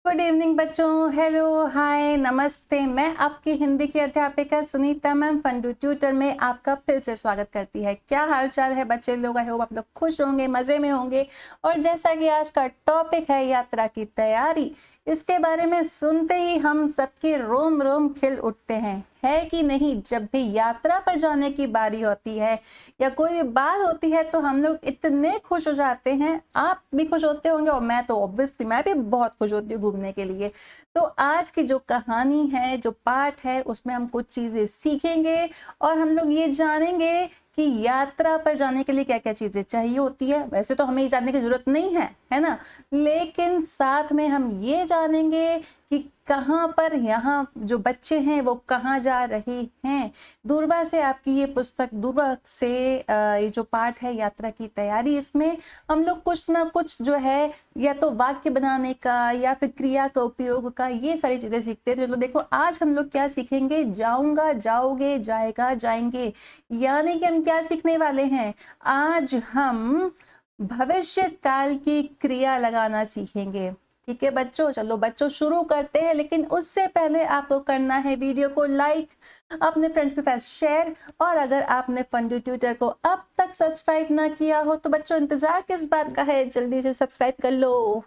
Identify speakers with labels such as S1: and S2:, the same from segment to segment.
S1: Good evening बच्चों। Hello, हाय, नमस्ते। मैं आपकी हिंदी की अध्यापिका सुनीता मैम फंडू ट्यूटर में आपका फिर से स्वागत करती है। क्या हाल चाल है बच्चे लोग? आई होप आप लोग खुश होंगे, मज़े में होंगे। और जैसा कि आज का टॉपिक है यात्रा की तैयारी, इसके बारे में सुनते ही हम सबके रोम रोम खिल उठते हैं, है कि नहीं? जब भी यात्रा पर जाने की बारी होती है या कोई भी बात होती है तो हम लोग इतने खुश हो जाते हैं। आप भी खुश होते होंगे और मैं तो ऑब्वियसली मैं भी बहुत खुश होती हूँ घूमने के लिए। तो आज की जो कहानी है, जो पाठ है, उसमें हम कुछ चीज़ें सीखेंगे और हम लोग ये जानेंगे कि यात्रा पर जाने के लिए क्या क्या चीज़ें चाहिए होती है। वैसे तो हमें ये जानने की ज़रूरत नहीं है ना? लेकिन साथ में हम ये जानेंगे कि कहाँ पर यहाँ जो बच्चे हैं वो कहाँ जा रहे हैं। दूरवा से आपकी ये पुस्तक, दूरवा से ये जो पाठ है यात्रा की तैयारी, इसमें हम लोग कुछ ना कुछ जो है या तो वाक्य बनाने का या फिर क्रिया का उपयोग का, ये सारी चीज़ें सीखते हैं। चलो देखो आज हम लोग क्या सीखेंगे। जाऊंगा, जाओगे, जाएगा, जाएंगे, यानी कि हम क्या सीखने वाले हैं? आज हम भविष्य काल की क्रिया लगाना सीखेंगे। ठीक है बच्चों, चलो बच्चों शुरू करते हैं। लेकिन उससे पहले आपको करना है वीडियो को लाइक, अपने फ्रेंड्स के साथ शेयर, और अगर आपने फंडू ट्यूटर को अब तक सब्सक्राइब ना किया हो तो बच्चों इंतजार किस बात का है, जल्दी से सब्सक्राइब कर लो।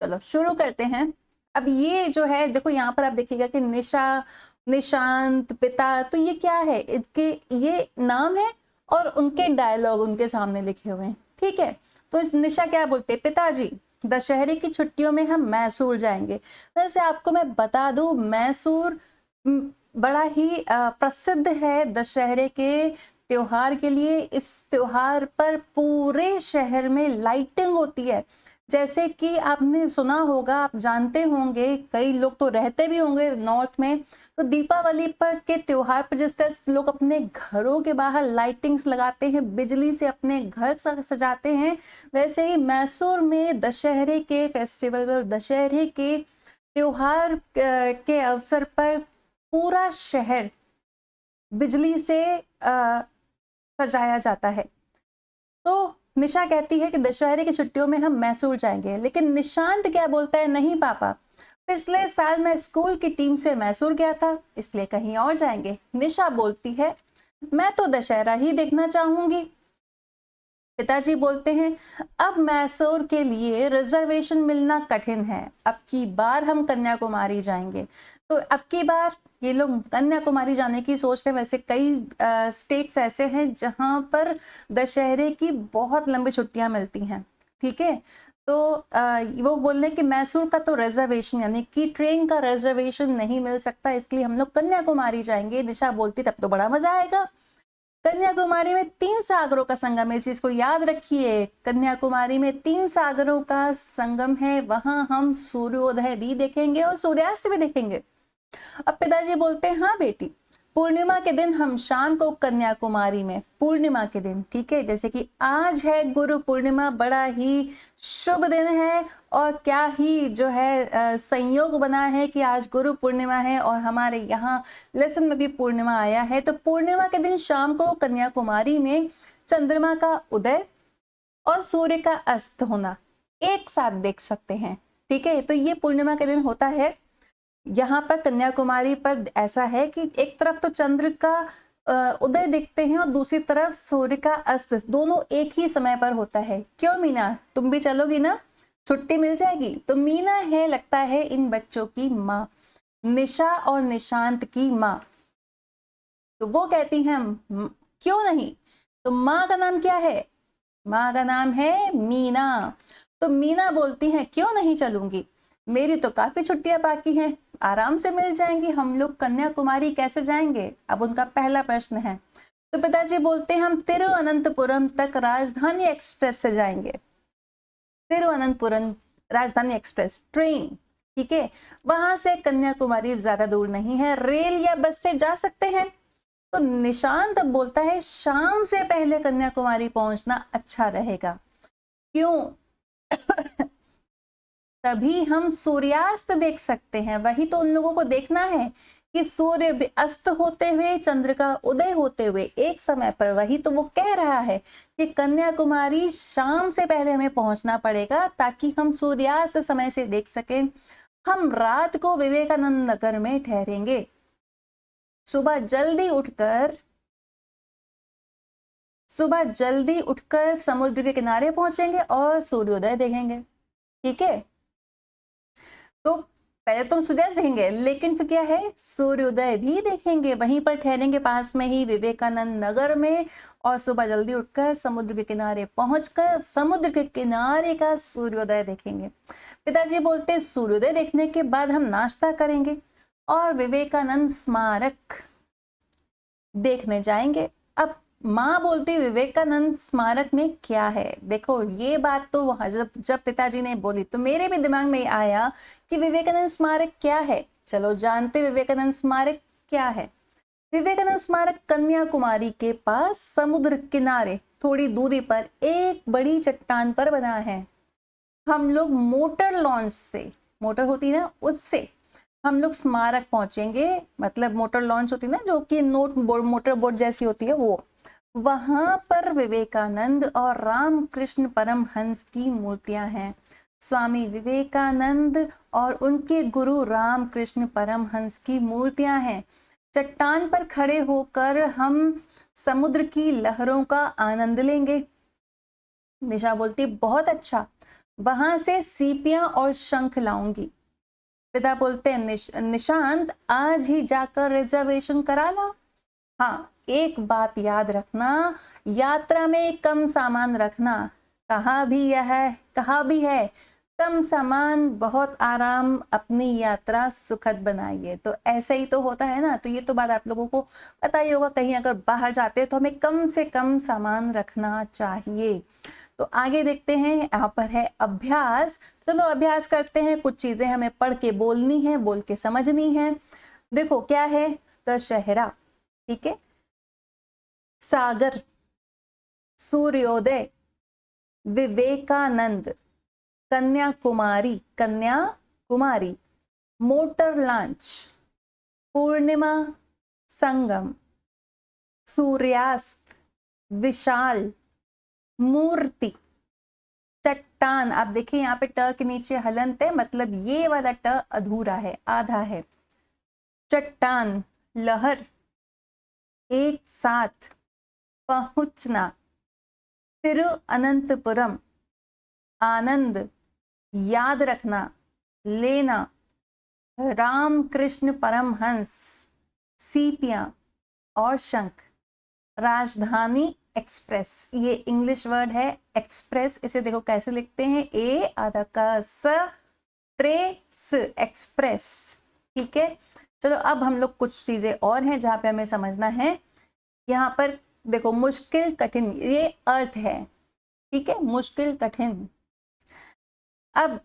S1: चलो शुरू करते हैं। अब ये जो है देखो, यहाँ पर आप देखिएगा कि निशा, निशांत, पिता, तो ये क्या है? इनके ये नाम है और उनके डायलॉग उनके सामने लिखे हुए हैं। ठीक है, तो इस निशा क्या बोलते हैं? पिताजी, दशहरे की छुट्टियों में हम मैसूर जाएंगे। वैसे आपको मैं बता दूं, मैसूर बड़ा ही प्रसिद्ध है दशहरे के त्योहार के लिए। इस त्योहार पर पूरे शहर में लाइटिंग होती है। जैसे कि आपने सुना होगा, आप जानते होंगे, कई लोग तो रहते भी होंगे नॉर्थ में, तो दीपावली पर के त्योहार पर जिस तरह लोग अपने घरों के बाहर लाइटिंग्स लगाते हैं, बिजली से अपने घर सजाते हैं, वैसे ही मैसूर में दशहरे के फेस्टिवल पर, दशहरे के त्योहार के अवसर पर पूरा शहर बिजली से सजाया जाता है। तो निशा कहती है कि दशहरे की छुट्टियों में हम मैसूर जाएंगे। लेकिन निशांत क्या बोलता है? नहीं पापा, पिछले साल मैं स्कूल की टीम से मैसूर गया था, इसलिए कहीं और जाएंगे। निशा बोलती है मैं तो दशहरा ही देखना चाहूंगी। पिताजी बोलते हैं अब मैसूर के लिए रिजर्वेशन मिलना कठिन है, अब की बार हम कन्याकुमारी जाएंगे। तो अब की बार ये लोग कन्याकुमारी जाने की सोच रहे हैं। वैसे कई स्टेट्स ऐसे हैं जहां पर दशहरे की बहुत लंबी छुट्टियां मिलती हैं। ठीक है, तो वो बोल रहे हैं कि मैसूर का तो रिजर्वेशन यानी कि ट्रेन का रिजर्वेशन नहीं मिल सकता, इसलिए हम लोग कन्याकुमारी जाएंगे। निशा बोलती तब तो बड़ा मजा आएगा। कन्याकुमारी में 3 सागरों का संगम है, इस चीज को याद रखिए। कन्याकुमारी में 3 सागरों का संगम है, वहां हम सूर्योदय भी देखेंगे और सूर्यास्त भी देखेंगे। अब पिताजी बोलते हैं हाँ बेटी, पूर्णिमा के दिन हम शाम को कन्याकुमारी में, पूर्णिमा के दिन, ठीक है, जैसे कि आज है गुरु पूर्णिमा, बड़ा ही शुभ दिन है। और क्या ही जो है संयोग बना है कि आज गुरु पूर्णिमा है और हमारे यहाँ लेसन में भी पूर्णिमा आया है। तो पूर्णिमा के दिन शाम को कन्याकुमारी में चंद्रमा का उदय और सूर्य का अस्त होना एक साथ देख सकते हैं। ठीक है, तो ये पूर्णिमा के दिन होता है। यहाँ पर कन्याकुमारी पर ऐसा है कि एक तरफ तो चंद्र का उदय दिखते हैं और दूसरी तरफ सूर्य का अस्त, दोनों एक ही समय पर होता है। क्यों मीना, तुम भी चलोगी ना? छुट्टी मिल जाएगी। तो मीना है, लगता है इन बच्चों की माँ, निशा और निशांत की माँ। तो वो कहती हैं क्यों नहीं? तो माँ का नाम क्या है? माँ का नाम है मीना। तो मीना बोलती हैं क्यों नहीं चलूंगी, मेरी तो काफी छुट्टियां बाकी हैं, आराम से मिल जाएंगी, हम लोग कन्याकुमारी कैसे जाएंगे? अब उनका पहला प्रश्न है। तो पिताजी बोलते हैं हम तिरुवनंतपुरम तक राजधानी एक्सप्रेस से जाएंगे। तिरुवनंतपुरम राजधानी एक्सप्रेस ट्रेन, ठीक है, वहां से कन्याकुमारी ज्यादा दूर नहीं है, रेल या बस से जा सकते हैं। तो निशांत अब बोलता है शाम से पहले कन्याकुमारी पहुंचना अच्छा रहेगा। क्यों? तभी हम सूर्यास्त देख सकते हैं, वही तो उन लोगों को देखना है कि सूर्य भी अस्त होते हुए चंद्र का उदय होते हुए एक समय पर, वही तो वो कह रहा है कि कन्याकुमारी शाम से पहले हमें पहुंचना पड़ेगा ताकि हम सूर्यास्त समय से देख सकें। हम रात को विवेकानंद नगर में ठहरेंगे। सुबह जल्दी उठकर समुद्र के किनारे पहुंचेंगे और सूर्योदय देखेंगे। ठीक है, तो पहले तो हम सूर्यास्त देखेंगे, लेकिन फिर क्या है, सूर्योदय भी देखेंगे। वहीं पर ठहरेंगे पास में ही विवेकानंद नगर में, और सुबह जल्दी उठकर समुद्र के किनारे पहुंचकर समुद्र के किनारे का सूर्योदय देखेंगे। पिताजी बोलते सूर्योदय देखने के बाद हम नाश्ता करेंगे और विवेकानंद स्मारक देखने जाएंगे। अब माँ बोलती विवेकानंद स्मारक में क्या है। देखो ये बात तो वहां जब पिताजी ने बोली तो मेरे भी दिमाग में आया कि विवेकानंद स्मारक क्या है। चलो जानते विवेकानंद स्मारक क्या है। विवेकानंद स्मारक कन्याकुमारी के पास समुद्र किनारे थोड़ी दूरी पर एक बड़ी चट्टान पर बना है। हम लोग मोटर लॉन्च से, मोटर होती है ना, उससे हम लोग स्मारक पहुंचेंगे। मतलब मोटर लॉन्च होती है ना, जो कि मोटर बोट जैसी होती है, वो वहां पर विवेकानंद और रामकृष्ण परमहंस की मूर्तियां हैं। स्वामी विवेकानंद और उनके गुरु रामकृष्ण परमहंस की मूर्तियां हैं। चट्टान पर खड़े होकर हम समुद्र की लहरों का आनंद लेंगे। निशा बोलती बहुत अच्छा, वहां से सीपियां और शंख लाऊंगी। पिता बोलते हैं निशांत आज ही जाकर रिजर्वेशन करा लो। हाँ, एक बात याद रखना, यात्रा में कम सामान रखना। कहा भी है कम सामान बहुत आराम, अपनी यात्रा सुखद बनाइए। तो ऐसा ही तो होता है ना। तो ये तो बात आप लोगों को पता ही होगा, कहीं अगर बाहर जाते हैं तो हमें कम से कम सामान रखना चाहिए। तो आगे देखते हैं, यहाँ पर है अभ्यास। चलो अभ्यास करते हैं। कुछ चीजें हमें पढ़ के बोलनी है, बोल के समझनी है। देखो क्या है, दशहरा, ठीक है, सागर, सूर्योदय, विवेकानंद, कन्याकुमारी, मोटर लॉन्च, पूर्णिमा, संगम, सूर्यास्त, विशाल, मूर्ति, चट्टान। आप देखिए यहाँ पे ट के नीचे हलंत है, मतलब ये वाला ट अधूरा है, आधा है। चट्टान, लहर, एक साथ, पहुंचना, तिरुअनंतपुरम, आनंद, याद रखना, लेना, रामकृष्ण परमहंस, सीपियां और शंख, राजधानी एक्सप्रेस। ये इंग्लिश वर्ड है एक्सप्रेस। इसे देखो कैसे लिखते हैं, ए आधा का स, ट्रेस, एक्सप्रेस। ठीक है, चलो अब हम लोग कुछ चीजें और हैं जहां पे हमें समझना है। यहाँ पर देखो मुश्किल कठिन, ये अर्थ है। ठीक है, मुश्किल कठिन। अब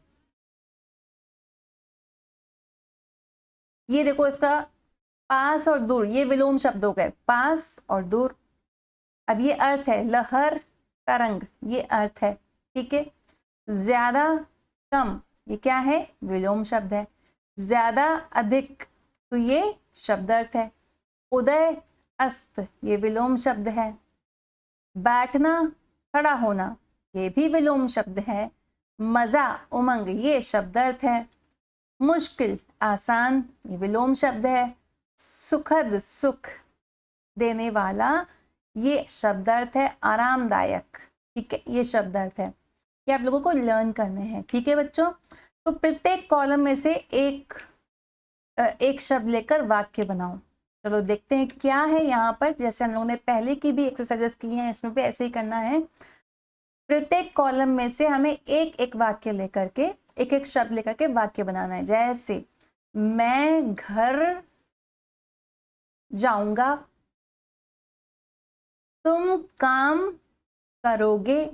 S1: ये देखो इसका पास और दूर, ये विलोम शब्द हो गए, पास और दूर। अब ये अर्थ है, लहर, तरंग, ये अर्थ है। ठीक है, ज्यादा, कम, ये क्या है, विलोम शब्द है। ज्यादा, अधिक, तो ये शब्द अर्थ है। उदय, अस्त, ये विलोम शब्द है। बैठना, खड़ा होना, ये भी विलोम शब्द है। मजा, उमंग, ये शब्द अर्थ है। मुश्किल, आसान, ये विलोम शब्द है। सुखद, सुख देने वाला, ये शब्द अर्थ है। आरामदायक, ठीक है, ये शब्द अर्थ है। ये आप लोगों को लर्न करने हैं। ठीक है बच्चों, तो प्रत्येक कॉलम में से एक शब्द लेकर वाक्य बनाओ। चलो देखते हैं क्या है यहाँ पर। जैसे हम लोगों ने पहले की भी एक्सरसाइजेस की हैं, इसमें भी ऐसे ही करना है। प्रत्येक कॉलम में से हमें एक एक वाक्य लेकर के, एक एक शब्द लेकर के वाक्य बनाना है। जैसे मैं घर जाऊंगा, तुम काम करोगे,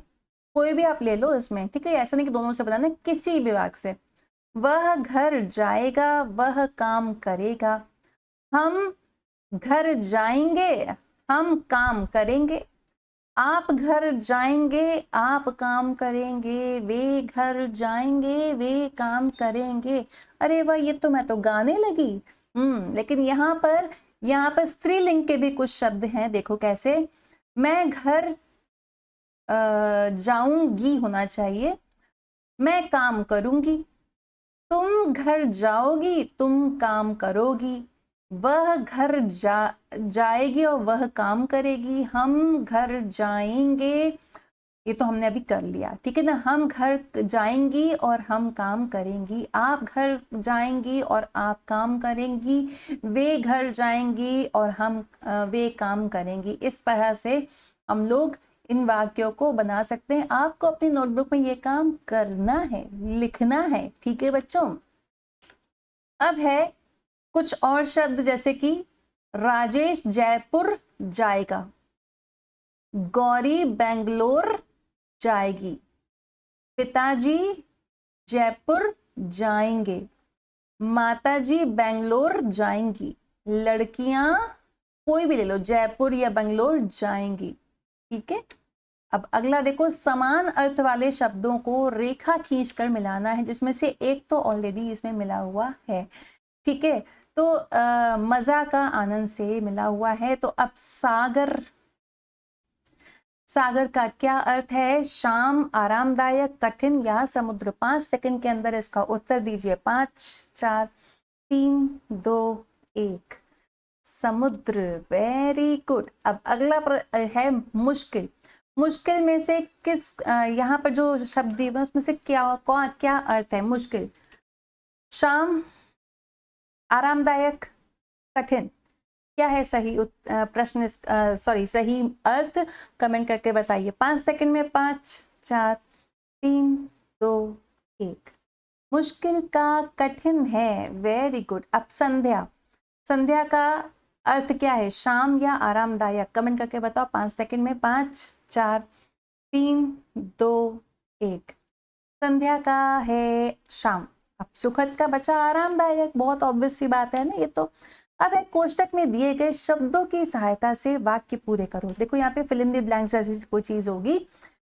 S1: कोई भी आप ले लो इसमें। ठीक है, ऐसा नहीं कि दोनों से बताना, किसी भी वाक्य से। वह घर जाएगा, वह काम करेगा। हम घर जाएंगे, हम काम करेंगे। आप घर जाएंगे, आप काम करेंगे। वे घर जाएंगे, वे काम करेंगे। अरे वाह, ये तो मैं तो गाने लगी। लेकिन यहाँ पर स्त्रीलिंग के भी कुछ शब्द हैं, देखो कैसे। मैं घर जाऊंगी होना चाहिए, मैं काम करूंगी। तुम घर जाओगी, तुम काम करोगी। वह घर जाएगी और वह काम करेगी। हम घर जाएंगे, ये तो हमने अभी कर लिया, ठीक है ना। हम घर जाएंगी और हम काम करेंगी। आप घर जाएंगी और आप काम करेंगी। वे घर जाएंगी और वे काम करेंगी। इस तरह से हम लोग इन वाक्यों को बना सकते हैं। आपको अपनी नोटबुक में ये काम करना है, लिखना है, ठीक है बच्चों। अब है कुछ और शब्द, जैसे कि राजेश जयपुर जाएगा, गौरी बेंगलोर जाएगी, पिताजी जयपुर जाएंगे, माताजी बेंगलोर जाएंगी। लड़कियां कोई भी ले लो, जयपुर या बेंगलोर जाएंगी, ठीक है। अब अगला देखो, समान अर्थ वाले शब्दों को रेखा खींचकर मिलाना है, जिसमें से एक तो ऑलरेडी इसमें मिला हुआ है, ठीक है। तो मजा का आनंद से मिला हुआ है। तो अब सागर, सागर का क्या अर्थ है? शाम, आरामदायक, कठिन या समुद्र। 5 सेकंड के अंदर इसका उत्तर दीजिए। 5 4 3 2 1, समुद्र। Very good. अब अगला है मुश्किल। मुश्किल में से किस यहाँ पर जो शब्द दिए हुए उसमें से क्या अर्थ है? मुश्किल, शाम, आरामदायक, कठिन। क्या है सही प्रश्न, सही अर्थ? कमेंट करके बताइए 5 सेकंड में। 5 4 3 2 1, मुश्किल का कठिन है। Very good. अब संध्या, संध्या का अर्थ क्या है? शाम या आरामदायक? कमेंट करके बताओ 5 सेकंड में। 5 4 3 2 1, संध्या का है शाम। अब सुखद का बचा आरामदायक, बहुत ऑब्वियस सी बात है ना ये तो। अब एक कोष्टक में दिए गए शब्दों की सहायता से वाक्य पूरे करो। देखो यहाँ पे फिल इन द ब्लैंक्स जैसी कोई चीज होगी।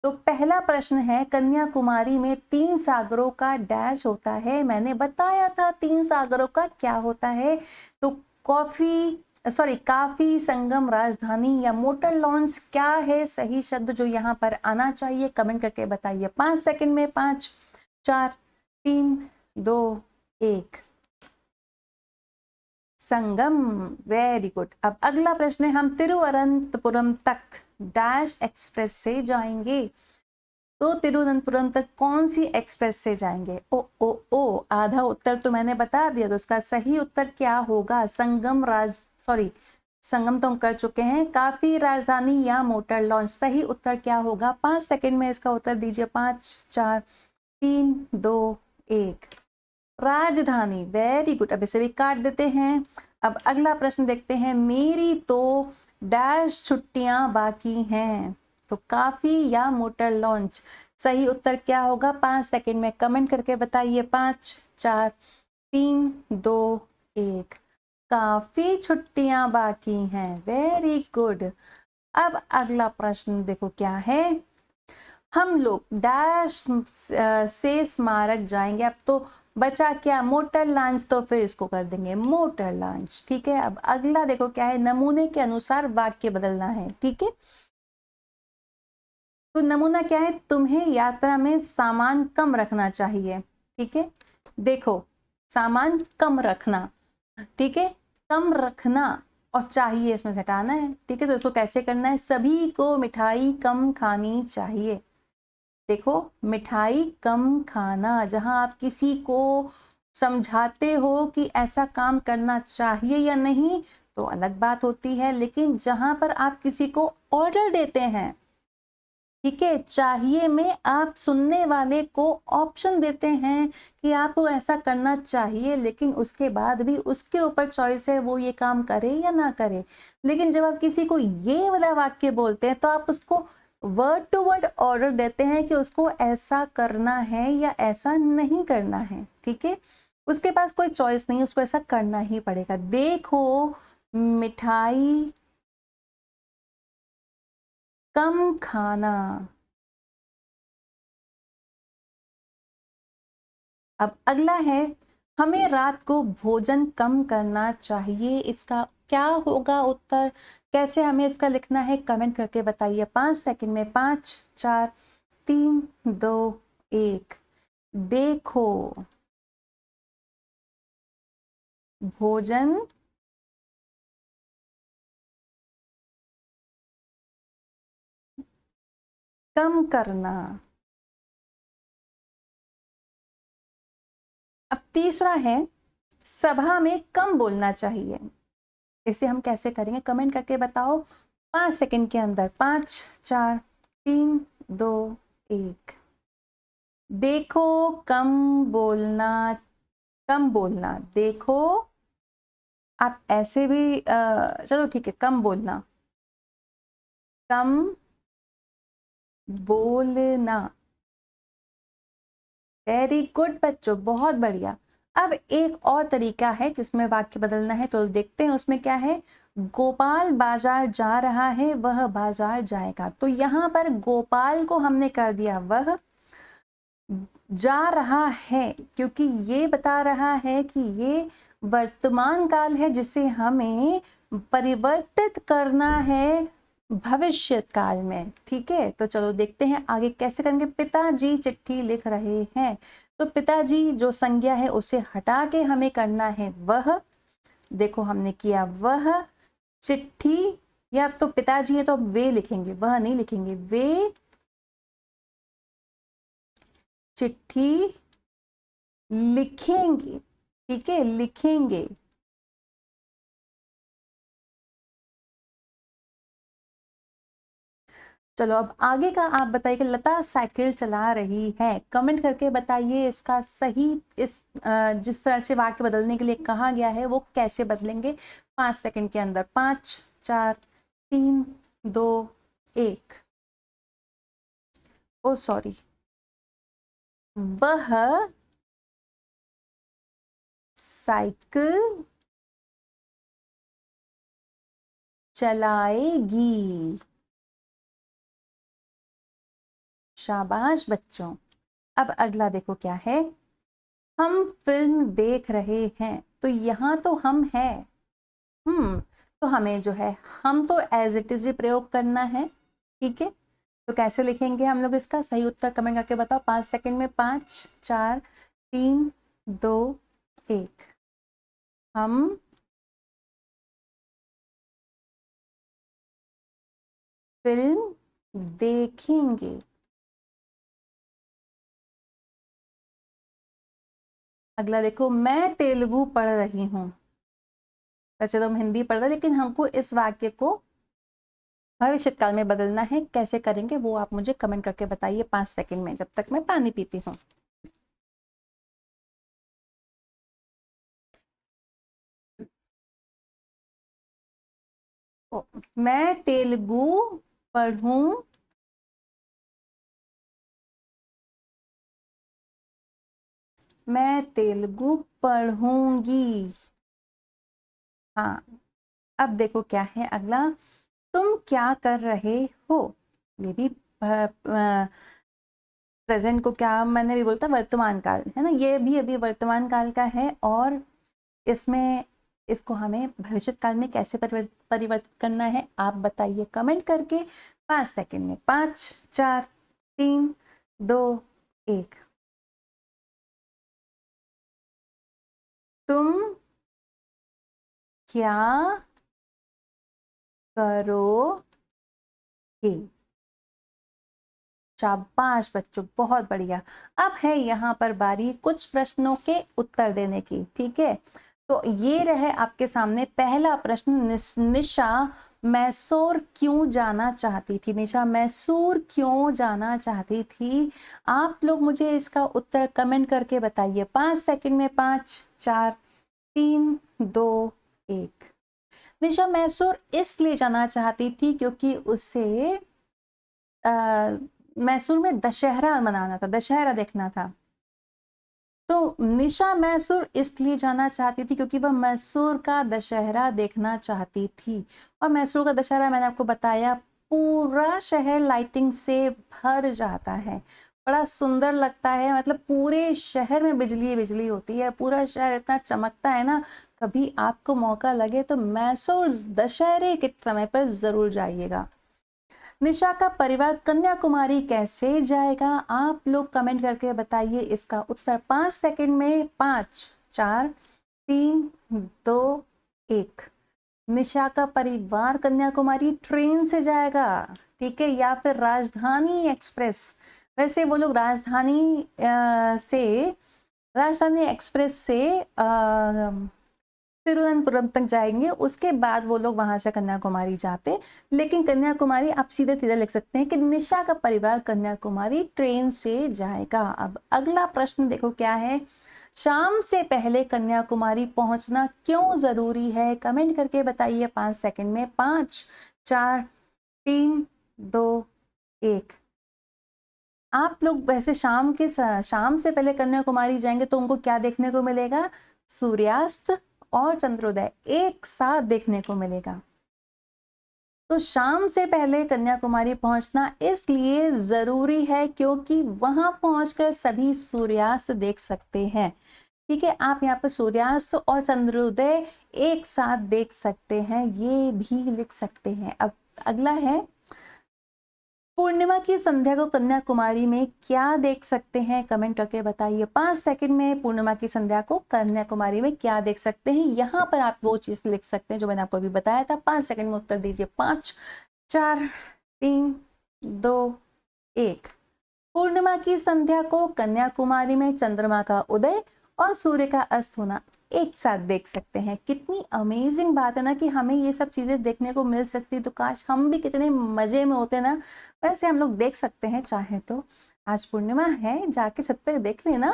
S1: तो पहला प्रश्न है, कन्याकुमारी में 3 सागरों का डैश होता है। मैंने बताया था 3 सागरों का क्या होता है। तो काफी, संगम, राजधानी या मोटर लॉन्च, क्या है सही शब्द जो यहाँ पर आना चाहिए? कमेंट करके बताइए 5 सेकंड में। 5 4 3 2 1, संगम। Very good. अब अगला प्रश्न है, हम तिरुवनंतपुरम तक डैश एक्सप्रेस से जाएंगे। तो तिरुवनंतपुरम तक कौन सी एक्सप्रेस से जाएंगे? ओ, आधा उत्तर तो मैंने बता दिया। तो उसका सही उत्तर क्या होगा? संगम तो हम कर चुके हैं। काफी, राजधानी या मोटर लॉन्च। सही उत्तर क्या होगा? 5 सेकंड में इसका उत्तर दीजिए। 5 4 3 2 1, राजधानी। Very good. अब इसे भी काट देते हैं। अब अगला प्रश्न देखते हैं, मेरी तो डैश छुट्टियां बाकी हैं। तो काफी या मोटर लॉन्च। सही उत्तर क्या होगा? 5 सेकंड में कमेंट करके बताइए। 5 4 3 2 1, काफी छुट्टियां बाकी हैं। Very good. अब अगला प्रश्न देखो क्या है, हम लोग डैश से स्मारक जाएंगे। अब तो बचा क्या? Motor launch. तो फिर इसको कर देंगे मोटर लॉन्च, ठीक है। अब अगला देखो क्या है, नमूने के अनुसार वाक्य बदलना है, ठीक है। तो नमूना क्या है? तुम्हें यात्रा में सामान कम रखना चाहिए, ठीक है। देखो, सामान कम रखना, ठीक है, कम रखना और चाहिए इसमें से हटाना है, ठीक है। तो इसको कैसे करना है? सभी को मिठाई कम खानी चाहिए। देखो, मिठाई कम खाना, जहां आप किसी को समझाते हो कि ऐसा काम करना चाहिए या नहीं तो अलग बात होती है, लेकिन जहां पर आप किसी को ऑर्डर देते हैं, ठीक है, चाहिए में आप सुनने वाले को ऑप्शन देते हैं कि आपको ऐसा करना चाहिए, लेकिन उसके बाद भी उसके ऊपर चॉइस है वो ये काम करे या ना करे। लेकिन जब आप किसी को ये वाला वाक्य बोलते हैं तो आप उसको वर्ड टू वर्ड ऑर्डर देते हैं कि उसको ऐसा करना है या ऐसा नहीं करना है, ठीक है। उसके पास कोई चॉइस नहीं, उसको ऐसा करना ही पड़ेगा। देखो, मिठाई कम खाना। अब अगला है, हमें रात को भोजन कम करना चाहिए, इसका क्या होगा उत्तर? कैसे हमें इसका लिखना है कमेंट करके बताइए। 5 सेकंड में 5 4 3 2 1। देखो, भोजन कम करना। अब तीसरा है, सभा में कम बोलना चाहिए। इसे हम कैसे करेंगे कमेंट करके बताओ 5 सेकंड के अंदर। 5 4 3 2 1। देखो, कम बोलना, कम बोलना। देखो, आप ऐसे भी चलो ठीक है, कम बोलना, कम बोलना। वेरी गुड बच्चों, बहुत बढ़िया। अब एक और तरीका है जिसमें वाक्य बदलना है, तो देखते हैं उसमें क्या है। गोपाल बाजार जा रहा है, वह बाजार जाएगा। तो यहाँ पर गोपाल को हमने कर दिया वह, जा रहा है क्योंकि ये बता रहा है कि ये वर्तमान काल है जिसे हमें परिवर्तित करना है भविष्य काल में। ठीक है, तो चलो देखते हैं आगे कैसे करेंगे। पिताजी चिट्ठी लिख रहे हैं, तो पिताजी जो संज्ञा है उसे हटा के हमें करना है वह। देखो हमने किया वह चिट्ठी, या तो पिताजी है तो अब वे लिखेंगे, वह नहीं लिखेंगे, वे चिट्ठी लिखेंगे। ठीक है, लिखेंगे। चलो अब आगे का आप बताइए कि लता साइकिल चला रही है। कमेंट करके बताइए इसका सही, इस जिस तरह से वाक्य बदलने के लिए कहा गया है वो कैसे बदलेंगे 5 सेकंड के अंदर। 5 4 3 2 1। ओ सॉरी, वह साइकिल चलाएगी। शाबाश बच्चों। अब अगला देखो क्या है, हम फिल्म देख रहे हैं। तो यहाँ तो हम है, तो हमें जो है हम तो एज इट इज ही प्रयोग करना है। ठीक है, तो कैसे लिखेंगे हम लोग इसका सही उत्तर कमेंट करके बताओ 5 सेकंड में। 5 4 3 2 1। हम फिल्म देखेंगे। अगला देखो, मैं तेलुगु पढ़ रही हूँ। वैसे तो हम हिंदी पढ़ रहे, लेकिन हमको इस वाक्य को भविष्य काल में बदलना है। कैसे करेंगे वो आप मुझे कमेंट करके बताइए 5 सेकंड में, जब तक मैं पानी पीती हूँ। मैं तेलुगु पढ़ूं, मैं तेलुगु पढ़ूंगी। हाँ, अब देखो क्या है अगला, तुम क्या कर रहे हो। ये भी प्रेजेंट को क्या मैंने भी बोलता वर्तमान काल है ना, ये भी अभी वर्तमान काल का है। और इसमें इसको हमें भविष्य काल में कैसे परिवर्तित करना है आप बताइए कमेंट करके 5 सेकंड में। 5 4 3 2 1। तुम क्या करोगे। शाबाश बच्चों, बहुत बढ़िया। अब है यहाँ पर बारी कुछ प्रश्नों के उत्तर देने की। ठीक है, तो ये रहे आपके सामने पहला प्रश्न, निशा मैसूर क्यों जाना चाहती थी। निशा मैसूर क्यों जाना चाहती थी। आप लोग मुझे इसका उत्तर कमेंट करके बताइए 5 सेकंड में। 5 4 3 2 1। निशा मैसूर इसलिए जाना चाहती थी क्योंकि उसे मैसूर में दशहरा मनाना था, दशहरा देखना था। तो निशा मैसूर इसलिए जाना चाहती थी क्योंकि वह मैसूर का दशहरा देखना चाहती थी। और मैसूर का दशहरा मैंने आपको बताया पूरा शहर लाइटिंग से भर जाता है। बड़ा सुंदर लगता है, मतलब पूरे शहर में बिजली बिजली होती है, पूरा शहर इतना चमकता है ना। कभी आपको मौका लगे तो मैसूर दशहरे के समय पर जरूर जाइएगा। निशा का परिवार कन्याकुमारी कैसे जाएगा? आप लोग कमेंट करके बताइए इसका उत्तर 5 सेकंड में। 5 4 3 2 1। निशा का परिवार कन्याकुमारी ट्रेन से जाएगा, ठीक है, या फिर राजधानी एक्सप्रेस। वैसे वो लोग राजधानी एक्सप्रेस से तिरुवनंतपुरम तक जाएंगे, उसके बाद वो लोग वहां से कन्याकुमारी जाते। लेकिन कन्याकुमारी आप सीधे सीधे लिख सकते हैं कि निशा का परिवार कन्याकुमारी ट्रेन से जाएगा। अब अगला प्रश्न देखो क्या है। शाम से पहले कन्याकुमारी पहुंचना क्यों जरूरी है? कमेंट करके बताइए 5 सेकंड में। 5 4 3 2 1। आप लोग वैसे शाम से पहले कन्याकुमारी जाएंगे तो उनको क्या देखने को मिलेगा? सूर्यास्त और चंद्रोदय एक साथ देखने को मिलेगा। तो शाम से पहले कन्याकुमारी पहुंचना इसलिए जरूरी है क्योंकि वहां पहुंचकर सभी सूर्यास्त देख सकते हैं, ठीक है। आप यहाँ पर सूर्यास्त और चंद्रोदय एक साथ देख सकते हैं, ये भी लिख सकते हैं। अब अगला है, पूर्णिमा की संध्या को कन्याकुमारी में क्या देख सकते हैं? कमेंट करके बताइए 5 सेकंड में। पूर्णिमा की संध्या को कन्याकुमारी में क्या देख सकते हैं? यहाँ पर आप वो चीज लिख सकते हैं जो मैंने आपको अभी बताया था। 5 सेकंड में उत्तर दीजिए। 5 4 3 2 1। पूर्णिमा की संध्या को कन्याकुमारी में चंद्रमा का उदय और सूर्य का अस्त होना एक साथ देख सकते हैं। कितनी अमेजिंग बात है ना कि हमें ये सब चीजें देखने को मिल सकती, तो काश हम भी कितने मजे में होते ना। वैसे हम लोग देख सकते हैं चाहे तो। आज पूर्णिमा है, जाके छत पे देख लेना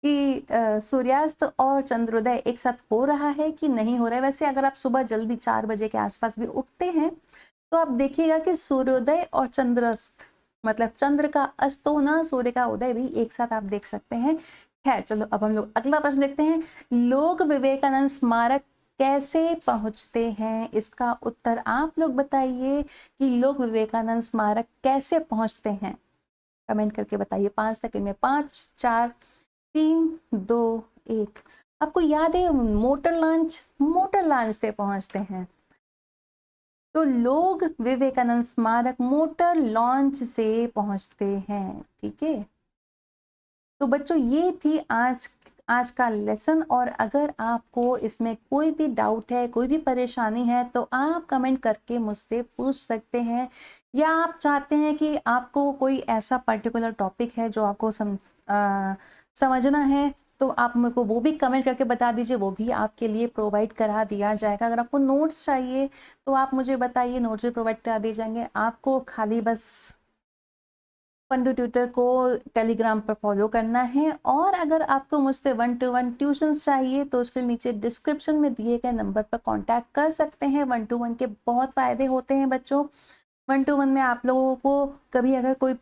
S1: कि सूर्यास्त और चंद्रोदय एक साथ हो रहा है कि नहीं हो रहा है। वैसे अगर आप सुबह जल्दी 4 बजे के आसपास भी उठते हैं तो आप देखिएगा कि सूर्योदय और चंद्रास्त, मतलब चंद्र का अस्त होना, सूर्य का उदय भी एक साथ आप देख सकते हैं। खैर चलो, अब हम लोग अगला प्रश्न देखते हैं। लोग विवेकानंद स्मारक कैसे पहुंचते हैं? इसका उत्तर आप लोग बताइए कि लोग विवेकानंद स्मारक कैसे पहुंचते हैं। कमेंट करके बताइए 5 सेकंड में। 5 4 3 2 1। आपको याद है मोटर लॉन्च से पहुंचते हैं। तो लोग विवेकानंद स्मारक मोटर लॉन्च से पहुंचते हैं, ठीक है। तो बच्चों ये थी आज का लेसन। और अगर आपको इसमें कोई भी डाउट है, कोई भी परेशानी है, तो आप कमेंट करके मुझसे पूछ सकते हैं। या आप चाहते हैं कि आपको कोई ऐसा पर्टिकुलर टॉपिक है जो आपको समझना है, तो आप मेरे को वो भी कमेंट करके बता दीजिए, वो भी आपके लिए प्रोवाइड करा दिया जाएगा। अगर आपको नोट्स चाहिए तो आप मुझे बताइए, नोट्स भी प्रोवाइड करा दिए जाएंगे। आपको खाली बस फंडू ट्यूटर को टेलीग्राम पर फॉलो करना है। और अगर आपको मुझसे 1-to-1 ट्यूशंस चाहिए तो उसके नीचे डिस्क्रिप्शन में दिए गए नंबर पर कांटेक्ट कर सकते हैं। 1-to-1 के बहुत फ़ायदे होते हैं बच्चों। 1-to-1 में आप लोगों को कभी अगर कोई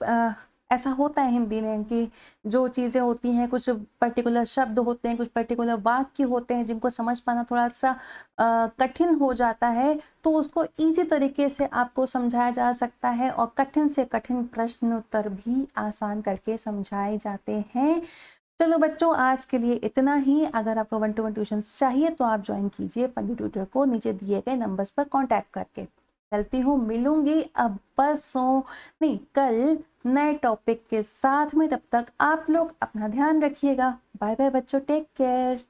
S1: ऐसा होता है हिंदी में कि जो चीज़ें होती हैं, कुछ पर्टिकुलर शब्द होते हैं, कुछ पर्टिकुलर वाक्य होते हैं जिनको समझ पाना थोड़ा सा कठिन हो जाता है, तो उसको इजी तरीके से आपको समझाया जा सकता है। और कठिन से कठिन प्रश्न उत्तर भी आसान करके समझाए जाते हैं। चलो बच्चों, आज के लिए इतना ही। अगर आपको 1-to-1 ट्यूशन चाहिए तो आप ज्वाइन कीजिए फंडू ट्यूटर को नीचे दिए गए नंबर्स पर कांटेक्ट करके। चलती हूँ, मिलूंगी अब परसों नहीं कल नए टॉपिक के साथ में। तब तक आप लोग अपना ध्यान रखिएगा। बाय बाय बच्चों, टेक केयर।